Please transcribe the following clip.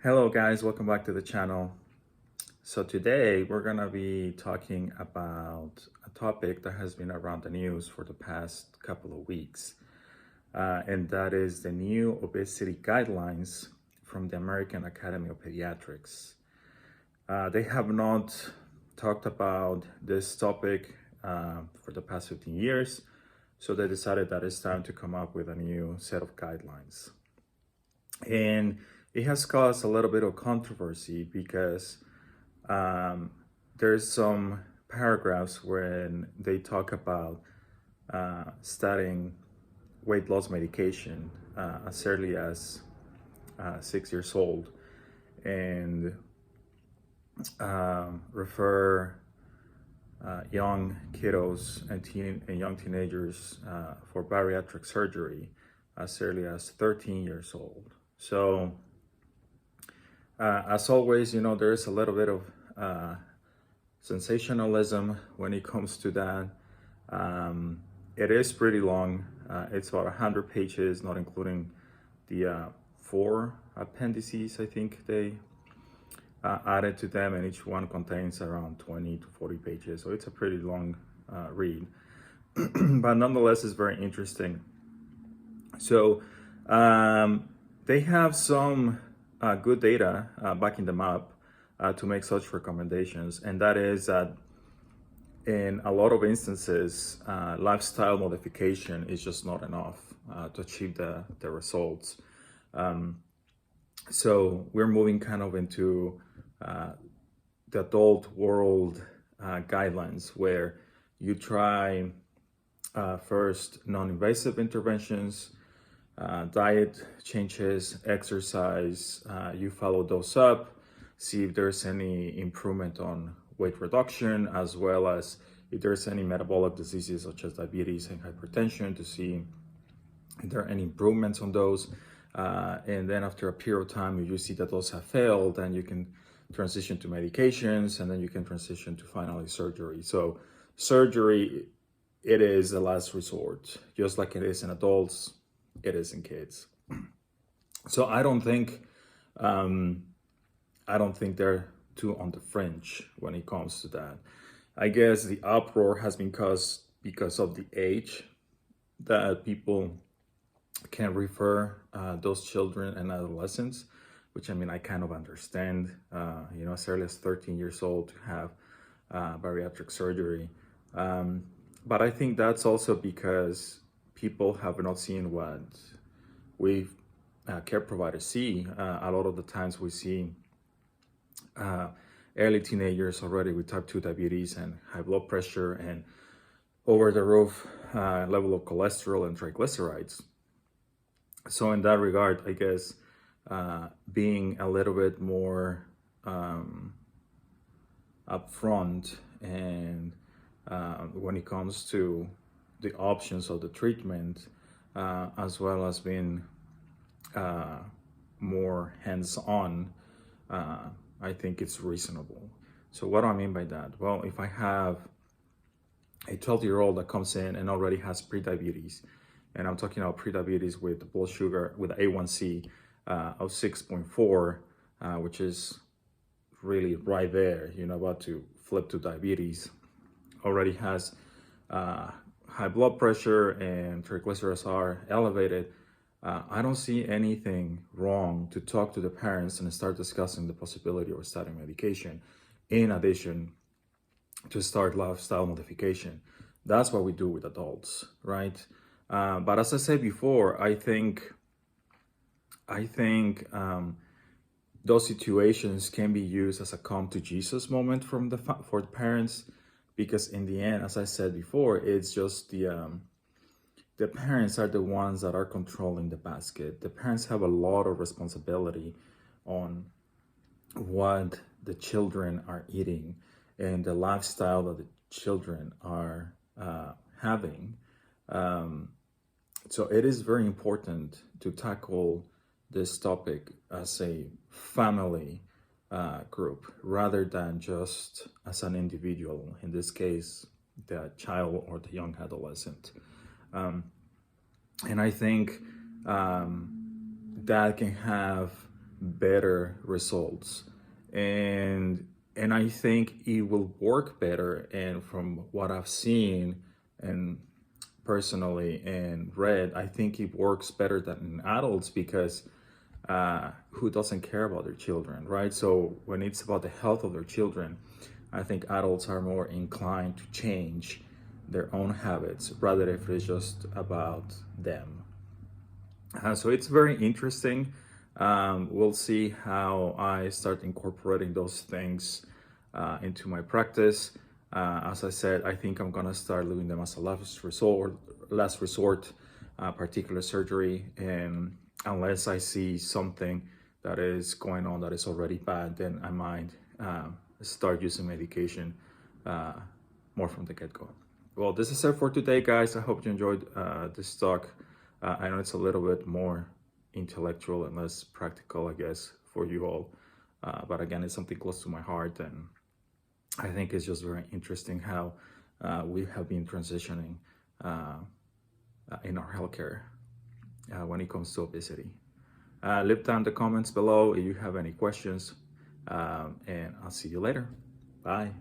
Hello guys, welcome back to the channel. So today we're gonna be talking about a topic that has been around the news for the past couple of weeks. And that is the new obesity guidelines from the American Academy of Pediatrics. They have not talked about this topic for the past 15 years, so they decided that it's time to come up with a new set of guidelines. And it has caused a little bit of controversy because there's some paragraphs when they talk about starting weight loss medication as early as 6 years old, and refer young kiddos and young teenagers for bariatric surgery as early as 13 years old. So as always, there's a little bit of sensationalism when it comes to that. It is pretty long. It's about 100 pages, not including the 4 appendices, I think they added to them, and each one contains around 20 to 40 pages. So it's a pretty long read, but nonetheless, it's very interesting. So they have some good data backing them up to make such recommendations, and that is that in a lot of instances, lifestyle modification is just not enough to achieve the results. So we're moving kind of into the adult world guidelines, where you try first non-invasive interventions, diet changes, exercise, you follow those up, see if there's any improvement on weight reduction, as well as if there's any metabolic diseases such as diabetes and hypertension, to see if there are any improvements on those. And then after a period of time, if you see that those have failed, then you can transition to medications, and then you can transition to finally surgery. So surgery, it is the last resort, just like it is in adults, it is in kids. So I don't think they're too on the fringe when it comes to that. I guess the uproar has been caused because of the age that people can refer those children and adolescents, which I kind of understand, as early as 13 years old to have bariatric surgery. But I think that's also because people have not seen what we care providers see. A lot of the times we see early teenagers already with type 2 diabetes and high blood pressure and over the roof level of cholesterol and triglycerides. So in that regard, I guess being a little bit more upfront and when it comes to the options of the treatment, as well as being more hands-on, I think it's reasonable. So what do I mean by that? Well, if I have a 12-year-old that comes in and already has prediabetes, and I'm talking about prediabetes with blood sugar, with A1C of 6.4, which is really right there, about to flip to diabetes, already has high blood pressure and triglycerides are elevated, I don't see anything wrong to talk to the parents and start discussing the possibility of starting medication, in addition to start lifestyle modification. That's what we do with adults, right? But as I said before, I think those situations can be used as a come to Jesus moment for the parents, because in the end, as I said before, it's just the parents are the ones that are controlling the basket. The parents have a lot of responsibility on what the children are eating and the lifestyle that the children are having. So it is very important to tackle this topic as a family group, rather than just as an individual, in this case, the child or the young adolescent. And I think that can have better results. And I think it will work better. And from what I've seen and personally and read, I think it works better than in adults because who doesn't care about their children, right? So when it's about the health of their children, I think adults are more inclined to change their own habits rather if it's just about them. So it's very interesting. We'll see how I start incorporating those things into my practice. As I said, I think I'm gonna start leaving them as a last resort, particular surgery, and unless I see something that is going on that is already bad, then I might start using medication more from the get-go. Well, this is it for today, guys. I hope you enjoyed this talk. I know it's a little bit more intellectual and less practical, I guess, for you all. But again, it's something close to my heart, and I think it's just very interesting how we have been transitioning in our healthcare when it comes to obesity. Leave down the comments below if you have any questions, and I'll see you later. Bye.